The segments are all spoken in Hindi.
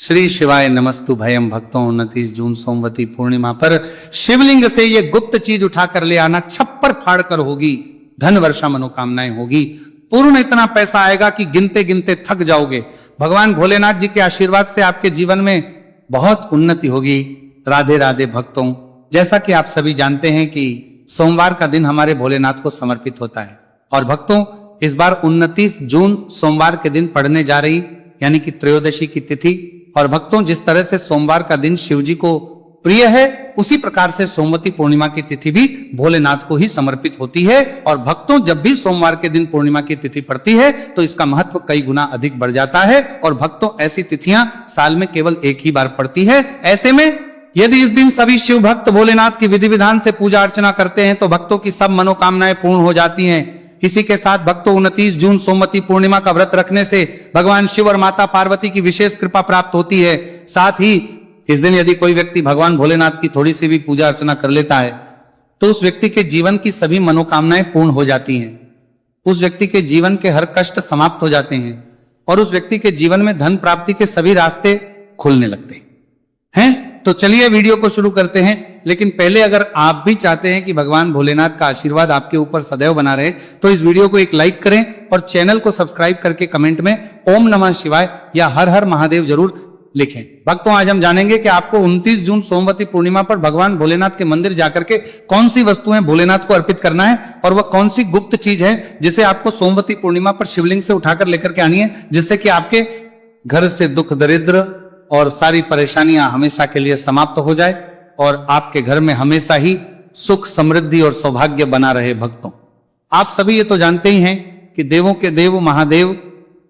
श्री शिवाय नमस्तु भयम भक्तों। 29 जून सोमवती पूर्णिमा पर शिवलिंग से ये गुप्त चीज उठाकर ले आना, छप्पर फाड़ कर होगी, धन वर्षा मनोकामनाएं होगी, पूर्ण इतना पैसा आएगा कि गिनते गिनते थक जाओगे। भगवान भोलेनाथ जी के आशीर्वाद से आपके जीवन में बहुत उन्नति होगी। राधे राधे भक्तों। जैसा कि आप सभी जानते हैं कि सोमवार का दिन हमारे भोलेनाथ को समर्पित होता है और भक्तों इस बार 29 जून सोमवार के दिन पड़ने जा रही यानी कि त्रयोदशी की तिथि। और भक्तों जिस तरह से सोमवार का दिन शिव जी को प्रिय है, उसी प्रकार से सोमवती पूर्णिमा की तिथि भी भोलेनाथ को ही समर्पित होती है। और भक्तों जब भी सोमवार के दिन पूर्णिमा की तिथि पड़ती है तो इसका महत्व कई गुना अधिक बढ़ जाता है। और भक्तों ऐसी तिथियां साल में केवल एक ही बार पड़ती है। ऐसे में यदि इस दिन सभी शिव भक्त भोलेनाथ की विधि विधान से पूजा अर्चना करते हैं तो भक्तों की सब मनोकामनाएं पूर्ण हो जाती हैं। इसी के साथ भक्तों 29 जून सोमवती पूर्णिमा का व्रत रखने से भगवान शिव और माता पार्वती की विशेष कृपा प्राप्त होती है। साथ ही इस दिन यदि कोई व्यक्ति भगवान भोलेनाथ की थोड़ी सी भी पूजा अर्चना कर लेता है तो उस व्यक्ति के जीवन की सभी मनोकामनाएं पूर्ण हो जाती हैं, उस व्यक्ति के जीवन के हर कष्ट समाप्त हो जाते हैं और उस व्यक्ति के जीवन में धन प्राप्ति के सभी रास्ते खुलने लगते हैं। तो चलिए वीडियो को शुरू करते हैं। लेकिन पहले अगर आप भी चाहते हैं कि भगवान भोलेनाथ का आशीर्वाद आपके ऊपर सदैव बना रहे तो इस वीडियो को एक लाइक करें और चैनल को सब्सक्राइब करके कमेंट में ओम नमः शिवाय या हर हर महादेव जरूर लिखें। भक्तों आज हम जानेंगे कि आपको 29 जून सोमवती पूर्णिमा पर भगवान भोलेनाथ के मंदिर जाकर के कौन सी वस्तुएं भोलेनाथ को अर्पित करना है और वह कौन सी गुप्त चीज है जिसे आपको सोमवती पूर्णिमा पर शिवलिंग से उठाकर लेकर के आनी है, जिससे कि आपके घर से दुख दरिद्र और सारी परेशानियां हमेशा के लिए समाप्त हो जाए और आपके घर में हमेशा ही सुख समृद्धि और सौभाग्य बना रहे। भक्तों आप सभी ये तो जानते ही हैं कि देवों के देव महादेव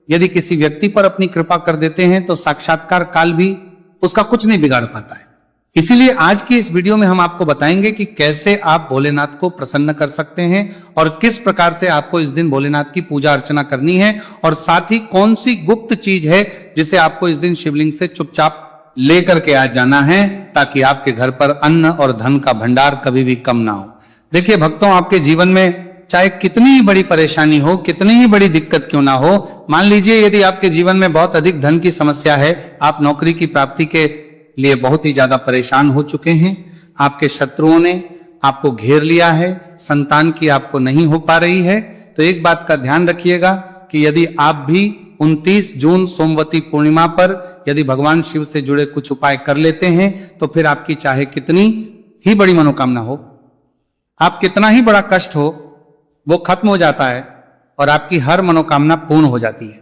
यदि किसी व्यक्ति पर अपनी कृपा कर देते हैं तो साक्षात्कार काल भी उसका कुछ नहीं बिगाड़ पाता है। इसीलिए आज की इस वीडियो में हम आपको बताएंगे कि कैसे आप भोलेनाथ को प्रसन्न कर सकते हैं और किस प्रकार से आपको इस दिन भोलेनाथ की पूजा अर्चना करनी है और साथ ही कौन सी गुप्त चीज है जिसे आपको इस दिन शिवलिंग से चुपचाप लेकर के आ जाना है ताकि आपके घर पर अन्न और धन का भंडार कभी भी कम ना हो। देखिए भक्तों आपके जीवन में चाहे कितनी ही बड़ी परेशानी हो, कितनी ही बड़ी दिक्कत क्यों ना हो, मान लीजिए यदि आपके जीवन में बहुत अधिक धन की समस्या है, आप नौकरी की प्राप्ति के लिए बहुत ही ज्यादा परेशान हो चुके हैं, आपके शत्रुओं ने आपको घेर लिया है, संतान की आपको नहीं हो पा रही है, तो एक बात का ध्यान रखिएगा कि यदि आप भी 29 जून सोमवती पूर्णिमा पर यदि भगवान शिव से जुड़े कुछ उपाय कर लेते हैं तो फिर आपकी चाहे कितनी ही बड़ी मनोकामना हो, आप कितना ही बड़ा कष्ट हो, वो खत्म हो जाता है और आपकी हर मनोकामना पूर्ण हो जाती है।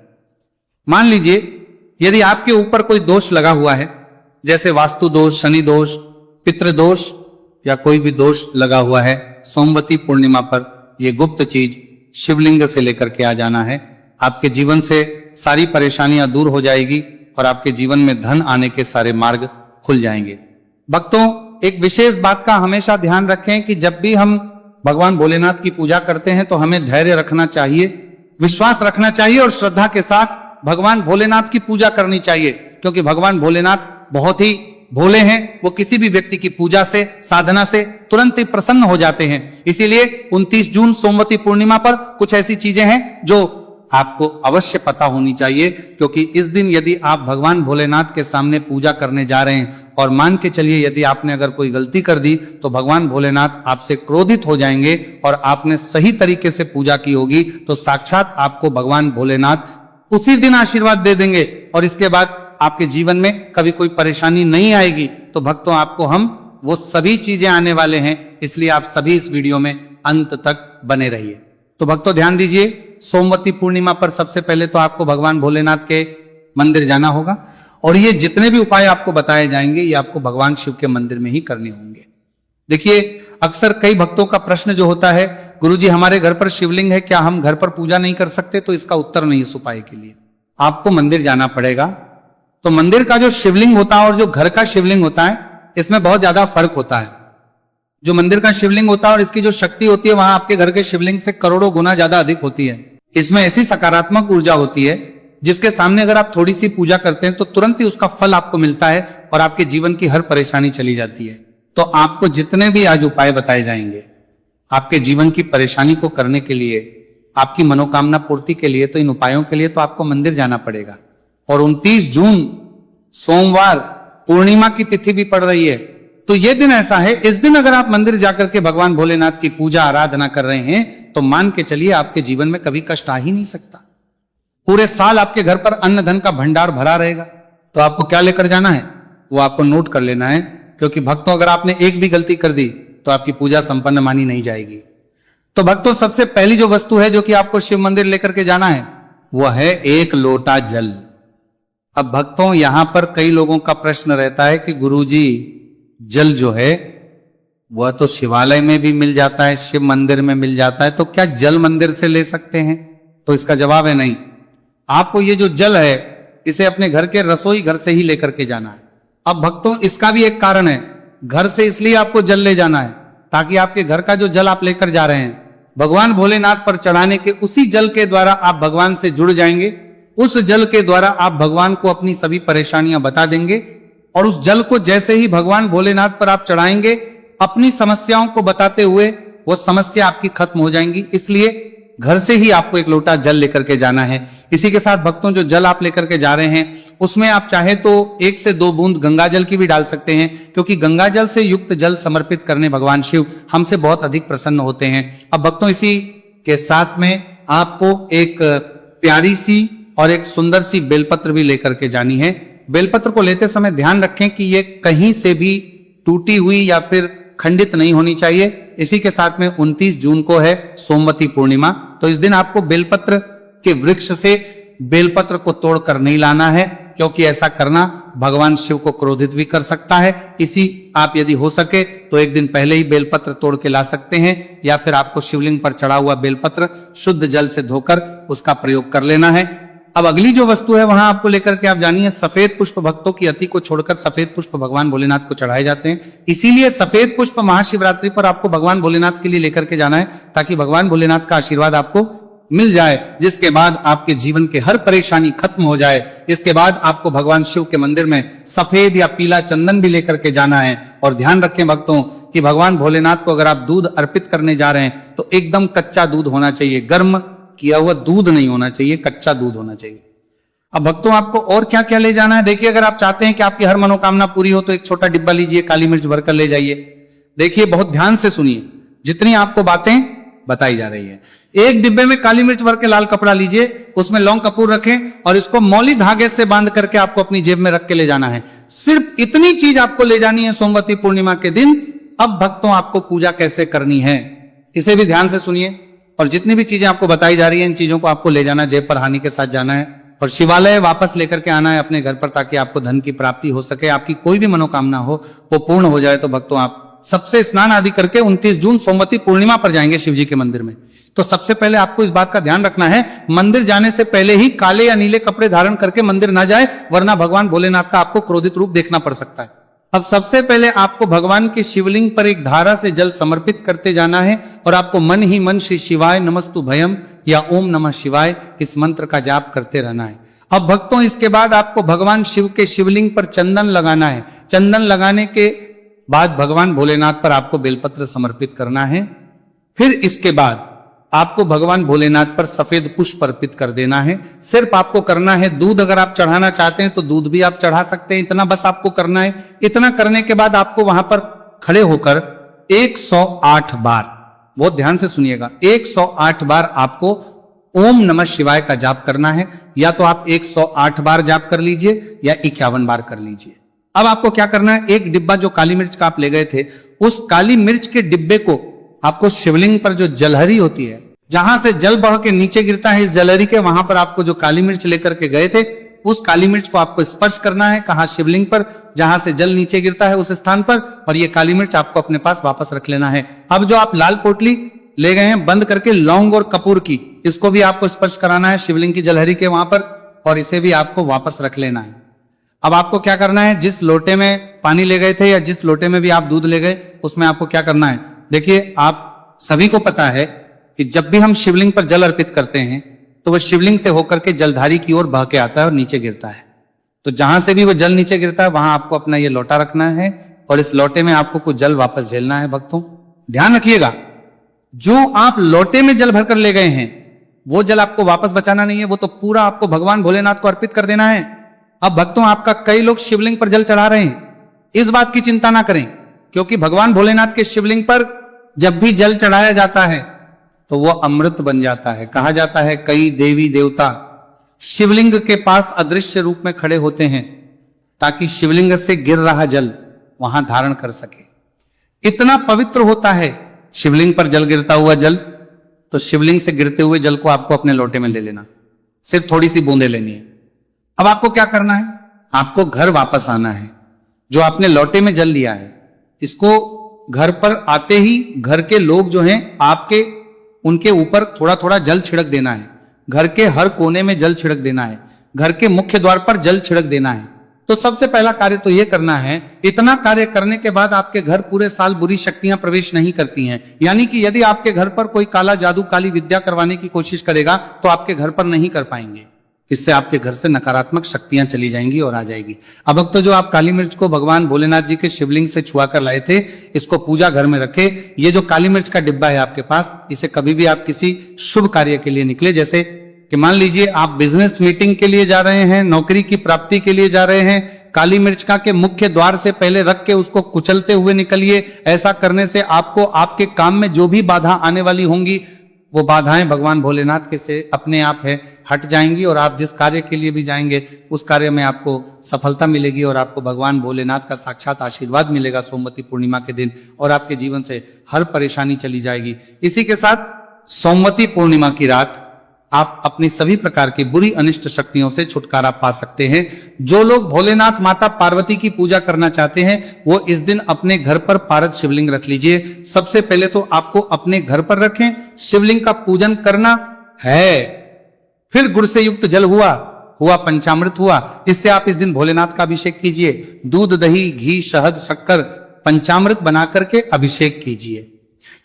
मान लीजिए यदि आपके ऊपर कोई दोष लगा हुआ है, जैसे वास्तु दोष, शनि दोष, पितृ दोष या कोई भी दोष लगा हुआ है, सोमवती पूर्णिमा पर यह गुप्त चीज शिवलिंग से लेकर के आ जाना है। आपके जीवन से सारी परेशानियां दूर हो जाएगी और आपके जीवन में धन आने के सारे मार्ग खुल जाएंगे। भक्तों एक विशेष बात का हमेशा ध्यान रखें कि जब भी हम भगवान भोलेनाथ की पूजा करते हैं तो हमें धैर्य रखना चाहिए, विश्वास रखना चाहिए और श्रद्धा के साथ भगवान भोलेनाथ की पूजा करनी चाहिए, क्योंकि भगवान भोलेनाथ बहुत ही भोले हैं। वो किसी भी व्यक्ति की पूजा से, साधना से तुरंत ही प्रसन्न हो जाते हैं। इसीलिए 29 जून सोमवती पूर्णिमा पर कुछ ऐसी चीजें हैं जो आपको अवश्य पता होनी चाहिए, क्योंकि इस दिन यदि आप भगवान भोलेनाथ के सामने पूजा करने जा रहे हैं और मान के चलिए यदि आपने अगर कोई गलती कर दी तो भगवान भोलेनाथ आपसे क्रोधित हो जाएंगे और आपने सही तरीके से पूजा की होगी तो साक्षात आपको भगवान भोलेनाथ उसी दिन आशीर्वाद दे देंगे और इसके बाद आपके जीवन में कभी कोई परेशानी नहीं आएगी। तो भक्तों आपको हम वो सभी चीजें आने वाले हैं, इसलिए आप सभी इस वीडियो में अंत तक बने रहिए। तो भक्तों ध्यान दीजिए, सोमवती पूर्णिमा पर सबसे पहले तो आपको भगवान भोलेनाथ के मंदिर जाना होगा और ये जितने भी उपाय आपको बताए जाएंगे ये आपको भगवान शिव के मंदिर में ही करने होंगे। देखिए अक्सर कई भक्तों का प्रश्न जो होता है, गुरुजी हमारे घर पर शिवलिंग है, क्या हम घर पर पूजा नहीं कर सकते? तो इसका उत्तर नहीं इस उपाय के लिए, आपको मंदिर जाना पड़ेगा। तो मंदिर का जो शिवलिंग होता है और जो घर का शिवलिंग होता है इसमें बहुत ज्यादा फर्क होता है। जो मंदिर का शिवलिंग होता है और इसकी जो शक्ति होती है वहां आपके घर के शिवलिंग से करोड़ों गुना ज्यादा अधिक होती है। इसमें ऐसी सकारात्मक ऊर्जा होती है जिसके सामने अगर आप थोड़ी सी पूजा करते हैं तो तुरंत ही उसका फल आपको मिलता है और आपके जीवन की हर परेशानी चली जाती है। तो आपको जितने भी आज उपाय बताए जाएंगे आपके जीवन की परेशानी को करने के लिए, आपकी मनोकामना पूर्ति के लिए, तो इन उपायों के लिए तो आपको मंदिर जाना पड़ेगा। और 29 जून सोमवार पूर्णिमा की तिथि भी पड़ रही है, तो ये दिन ऐसा है, इस दिन अगर आप मंदिर जाकर के भगवान भोलेनाथ की पूजा आराधना कर रहे हैं तो मान के चलिए आपके जीवन में कभी कष्ट आ ही नहीं सकता। पूरे साल आपके घर पर अन्न धन का भंडार भरा रहेगा। तो आपको क्या लेकर जाना है वो आपको नोट कर लेना है, क्योंकि भक्तों अगर आपने एक भी गलती कर दी तो आपकी पूजा संपन्न मानी नहीं जाएगी। तो भक्तों सबसे पहली जो वस्तु है जो कि आपको शिव मंदिर लेकर के जाना है वो है एक लोटा जल। अब भक्तों यहां पर कई लोगों का प्रश्न रहता है कि गुरुजी जल जो है वह तो शिवालय में भी मिल जाता है, शिव मंदिर में मिल जाता है, तो क्या जल मंदिर से ले सकते हैं? तो इसका जवाब है नहीं। आपको ये जो जल है इसे अपने घर के रसोई घर से ही लेकर के जाना है। अब भक्तों इसका भी एक कारण है, घर से इसलिए आपको जल ले जाना है ताकि आपके घर का जो जल आप लेकर जा रहे हैं भगवान भोलेनाथ पर चढ़ाने के उसी जल के द्वारा आप भगवान से जुड़ जाएंगे। उस जल के द्वारा आप भगवान को अपनी सभी परेशानियां बता देंगे और उस जल को जैसे ही भगवान भोलेनाथ पर आप चढ़ाएंगे अपनी समस्याओं को बताते हुए वो समस्या आपकी खत्म हो जाएंगी। इसलिए घर से ही आपको एक लोटा जल लेकर के जाना है। इसी के साथ भक्तों जो जल आप लेकर के जा रहे हैं उसमें आप चाहे तो 1 से 2 बूंद गंगा जल की भी डाल सकते हैं, क्योंकि गंगा जल से युक्त जल समर्पित करने भगवान शिव हमसे बहुत अधिक प्रसन्न होते हैं। अब भक्तों इसी के साथ में आपको एक प्यारी सी और एक सुंदर सी बेलपत्र भी लेकर के जानी है। बेलपत्र को लेते समय ध्यान रखें कि ये कहीं से भी टूटी हुई या फिर खंडित नहीं होनी चाहिए। इसी के साथ में 29 जून को है सोमवती पूर्णिमा, तो इस दिन आपको बेलपत्र के वृक्ष से बेलपत्र को तोड़कर नहीं लाना है, क्योंकि ऐसा करना भगवान शिव को क्रोधित भी कर सकता है। इसी आप यदि हो सके तो एक दिन पहले ही बेलपत्र तोड़ के ला सकते हैं, या फिर आपको शिवलिंग पर चढ़ा हुआ बेलपत्र शुद्ध जल से धोकर उसका प्रयोग कर लेना है। अब अगली जो वस्तु है वहां आपको लेकर के आप जानिए सफेद पुष्प। भक्तों की अति को छोड़कर सफेद पुष्प भगवान भोलेनाथ को चढ़ाए जाते हैं, इसीलिए सफेद पुष्प महाशिवरात्रि पर आपको भगवान भोलेनाथ के लिए लेकर के जाना है, ताकि भगवान भोलेनाथ का आशीर्वाद आपको मिल जाए, जिसके बाद आपके जीवन के हर परेशानी खत्म हो जाए। इसके बाद आपको भगवान शिव के मंदिर में सफेद या पीला चंदन भी लेकर के जाना है। और ध्यान रखें भक्तों कि भगवान भोलेनाथ को अगर आप दूध अर्पित करने जा रहे हैं तो एकदम कच्चा दूध होना चाहिए, गर्म किया हुआ दूध नहीं होना चाहिए, कच्चा दूध होना चाहिए। अब भक्तों आपको और क्या क्या ले जाना है, देखिए अगर आप चाहते हैं कि आपकी हर मनोकामना पूरी हो तो एक छोटा डिब्बा लीजिए, काली मिर्च भरकर ले जाइए। देखिए बहुत ध्यान से सुनिए, जितनी आपको बातें बताई जा रही है। एक डिब्बे में काली मिर्च भर के लाल कपड़ा लीजिए, उसमें लौंग कपूर रखें और इसको मौली धागे से बांध करके आपको अपनी जेब में रख के ले जाना है। सिर्फ इतनी चीज आपको ले जानी है सोमवती पूर्णिमा के दिन। अब भक्तों आपको पूजा कैसे करनी है इसे भी ध्यान से सुनिए, और जितनी भी चीजें आपको बताई जा रही है इन चीजों को आपको ले जाना है, जेब पर हानि के साथ जाना है और शिवालय वापस लेकर के आना है अपने घर पर, ताकि आपको धन की प्राप्ति हो सके, आपकी कोई भी मनोकामना हो वो पूर्ण हो जाए। तो भक्तों आप सबसे स्नान आदि करके 29 जून सोमवती पूर्णिमा पर जाएंगे शिव जी के मंदिर में। तो सबसे पहले आपको इस बात का ध्यान रखना है, मंदिर जाने से पहले ही काले या नीले कपड़े धारण करके मंदिर ना जाए, वरना भगवान भोलेनाथ का आपको क्रोधित रूप देखना पड़ सकता है। अब सबसे पहले आपको भगवान के शिवलिंग पर एक धारा से जल समर्पित करते जाना है और आपको मन ही मन श्री शिवाय नमस्तु भयम या ओम नमः शिवाय इस मंत्र का जाप करते रहना है। अब भक्तों इसके बाद आपको भगवान शिव के शिवलिंग पर चंदन लगाना है। चंदन लगाने के बाद भगवान भोलेनाथ पर आपको बेलपत्र समर्पित करना है। फिर इसके बाद आपको भगवान भोलेनाथ पर सफेद पुष्प अर्पित कर देना है। सिर्फ आपको करना है दूध, अगर आप चढ़ाना चाहते हैं तो दूध भी आप चढ़ा सकते हैं, इतना बस आपको करना है। इतना करने के बाद आपको वहां पर खड़े होकर 108 बार, बहुत ध्यान से सुनिएगा, 108 बार आपको ओम नमः शिवाय का जाप करना है। या तो आप 108 बार जाप कर लीजिए या 51 बार कर लीजिए। अब आपको क्या करना है, एक डिब्बा जो काली मिर्च का आप ले गए थे उस काली मिर्च के डिब्बे को आपको शिवलिंग पर जो जलहरी होती है, जहां से जल बह के नीचे गिरता है, इस जलहरी के वहां पर आपको जो काली मिर्च लेकर के गए थे उस काली मिर्च को आपको स्पर्श करना है। कहा शिवलिंग पर, जहां से जल नीचे गिरता है उस स्थान पर, और ये काली मिर्च आपको अपने पास वापस रख लेना है। अब जो आप लाल पोटली ले गए हैं बंद करके लौंग और कपूर की, इसको भी आपको स्पर्श कराना है शिवलिंग की जलहरी के वहां पर, और इसे भी आपको वापस रख लेना है। अब आपको क्या करना है, जिस लोटे में पानी ले गए थे या जिस लोटे में भी आप दूध ले गए उसमें आपको क्या करना है, देखिए आप सभी को पता है कि जब भी हम शिवलिंग पर जल अर्पित करते हैं तो वह शिवलिंग से होकर के जलधारी की ओर बह के आता है और नीचे गिरता है। तो जहां से भी वो जल नीचे गिरता है वहां आपको अपना ये लोटा रखना है और इस लोटे में आपको कुछ जल वापस झेलना है। भक्तों ध्यान रखिएगा, जो आप लोटे में जल भरकर ले गए हैं वो जल आपको वापस बचाना नहीं है, वो तो पूरा आपको भगवान भोलेनाथ को अर्पित कर देना है। अब भक्तों, आपका कई लोग शिवलिंग पर जल चढ़ा रहे हैं, इस बात की चिंता ना करें, क्योंकि भगवान भोलेनाथ के शिवलिंग पर जब भी जल चढ़ाया जाता है तो वो अमृत बन जाता है। कहा जाता है कई देवी देवता शिवलिंग के पास अदृश्य रूप में खड़े होते हैं ताकि शिवलिंग से गिर रहा जल वहां धारण कर सके। इतना पवित्र होता है शिवलिंग पर जल गिरता हुआ जल, तो शिवलिंग से गिरते हुए जल को आपको अपने लोटे में ले लेना, सिर्फ थोड़ी सी बूंदे लेनी है। अब आपको क्या करना है, आपको घर वापस आना है। जो आपने लोटे में जल लिया है, इसको घर पर आते ही घर के लोग जो हैं आपके, उनके ऊपर थोड़ा थोड़ा जल छिड़क देना है। घर के हर कोने में जल छिड़क देना है, घर के मुख्य द्वार पर जल छिड़क देना है। तो सबसे पहला कार्य तो यह करना है। इतना कार्य करने के बाद आपके घर पूरे साल बुरी शक्तियां प्रवेश नहीं करती हैं। यानी कि यदि आपके घर पर कोई काला जादू, काली विद्या करवाने की कोशिश करेगा तो आपके घर पर नहीं कर पाएंगे। इससे आपके घर से नकारात्मक शक्तियां चली जाएंगी और आ जाएगी। अब तो जो आप काली मिर्च को भगवान भोलेनाथ जी के शिवलिंग से छुआ कर लाए थे, इसको पूजा घर में रखे। ये जो काली मिर्च का डिब्बा है आपके पास, इसे कभी भी आप किसी शुभ कार्य के लिए निकले, जैसे कि मान लीजिए आप बिजनेस मीटिंग के लिए जा रहे हैं, नौकरी की प्राप्ति के लिए जा रहे हैं, काली मिर्च का के मुख्य द्वार से पहले रख के उसको कुचलते हुए निकलिए। ऐसा करने से आपको आपके काम में जो भी बाधा आने वाली होंगी, वो बाधाएं भगवान भोलेनाथ के से अपने आप है हट जाएंगी और आप जिस कार्य के लिए भी जाएंगे उस कार्य में आपको सफलता मिलेगी और आपको भगवान भोलेनाथ का साक्षात आशीर्वाद मिलेगा सोमवती पूर्णिमा के दिन, और आपके जीवन से हर परेशानी चली जाएगी। इसी के साथ सोमवती पूर्णिमा की रात आप अपनी सभी प्रकार की बुरी अनिष्ट शक्तियों से छुटकारा पा सकते हैं। जो लोग भोलेनाथ माता पार्वती की पूजा करना चाहते हैं वो इस दिन अपने घर पर पारद शिवलिंग रख लीजिए। सबसे पहले तो आपको अपने घर पर रखें, शिवलिंग का पूजन करना है, फिर गुड़ से युक्त जल हुआ पंचामृत हुआ, इससे आप इस दिन भोलेनाथ का अभिषेक कीजिए। दूध, दही, घी, शहद, शक्कर पंचामृत बना करके अभिषेक कीजिए।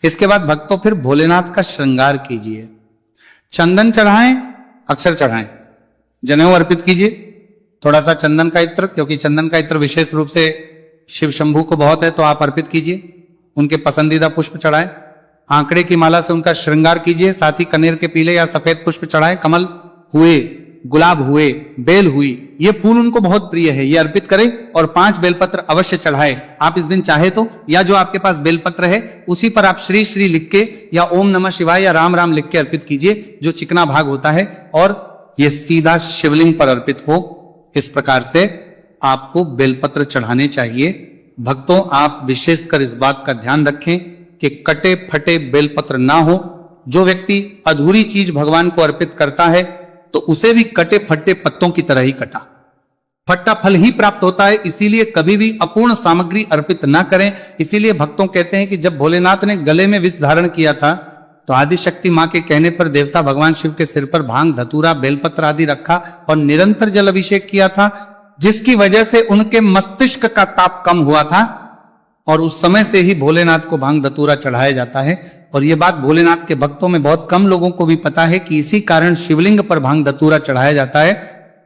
इसके बाद भक्तों फिर भोलेनाथ का श्रृंगार कीजिए। चंदन चढ़ाएं, अक्षर चढ़ाएं, जनेऊ अर्पित कीजिए, थोड़ा सा चंदन का इत्र, क्योंकि चंदन का इत्र विशेष रूप से शिव शंभू को बहुत है, तो आप अर्पित कीजिए। उनके पसंदीदा पुष्प चढ़ाएं, आंकड़े की माला से उनका श्रृंगार कीजिए, साथ ही कनेर के पीले या सफेद पुष्प चढ़ाएं। कमल हुए, गुलाब हुए, बेल हुई, ये फूल उनको बहुत प्रिय है, ये अर्पित करें। और 5 बेलपत्र अवश्य चढ़ाए। आप इस दिन चाहे तो या जो आपके पास बेलपत्र है उसी पर आप श्री श्री लिख के या ओम नमः शिवाय या राम राम लिख के अर्पित कीजिए, जो चिकना भाग होता है, और ये सीधा शिवलिंग पर अर्पित हो। इस प्रकार से आपको बेलपत्र चढ़ाने चाहिए। भक्तों, आप विशेषकर इस बात का ध्यान रखें कि कटे फटे बेलपत्र ना हो। जो व्यक्ति अधूरी चीज भगवान को अर्पित करता है तो उसे भी कटे फटे पत्तों की तरह ही कटा फट्टा फल ही प्राप्त होता है। इसीलिए कभी भी अपूर्ण सामग्री अर्पित ना करें। इसीलिए भक्तों कहते हैं कि जब भोलेनाथ ने गले में विष धारण किया था तो आदिशक्ति मां के कहने पर देवता भगवान शिव के सिर पर भांग, धतूरा, बेलपत्र आदि रखा और निरंतर जल अभिषेक किया था, जिसकी वजह से उनके मस्तिष्क का ताप कम हुआ था। और उस समय से ही भोलेनाथ को भांग धतूरा चढ़ाया जाता है। और यह बात भोलेनाथ के भक्तों में बहुत कम लोगों को भी पता है कि इसी कारण शिवलिंग पर भांग धतूरा चढ़ाया जाता है।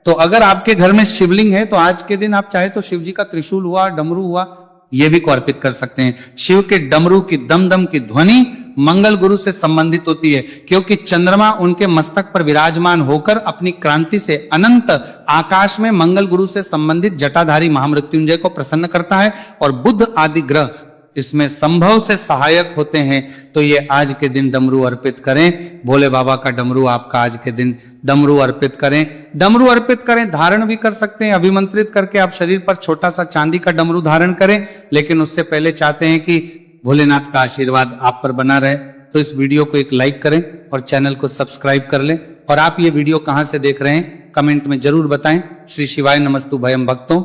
तो अगर आपके घर में शिवलिंग है तो आज के दिन आप चाहे तो शिव जी का त्रिशूल हुआ, डमरू हुआ, यह भी को अर्पित कर सकते हैं। शिव के डमरू की दम दम की ध्वनि मंगल गुरु से संबंधित होती है, क्योंकि चंद्रमा उनके मस्तक पर विराजमान होकर अपनी क्रांति से अनंत आकाश में मंगल गुरु से संबंधित जटाधारी महामृत्युंजय को प्रसन्न करता है और बुध आदि ग्रह इसमें संभव से सहायक होते हैं। तो ये आज के दिन डमरू अर्पित करें। भोले बाबा का डमरू आपका आज के दिन डमरू अर्पित करें। डमरू अर्पित करें, धारण भी कर सकते हैं। अभिमंत्रित करके आप शरीर पर छोटा सा चांदी का डमरू धारण करें, लेकिन उससे पहले चाहते हैं कि भोलेनाथ का आशीर्वाद आप पर बना रहे, तो इस वीडियो को एक लाइक करें और चैनल को सब्सक्राइब कर लें। और आप ये वीडियो कहां से देख रहे हैं कमेंट में जरूर बताएं। श्री शिवाय नमस्तु भयम भक्तों।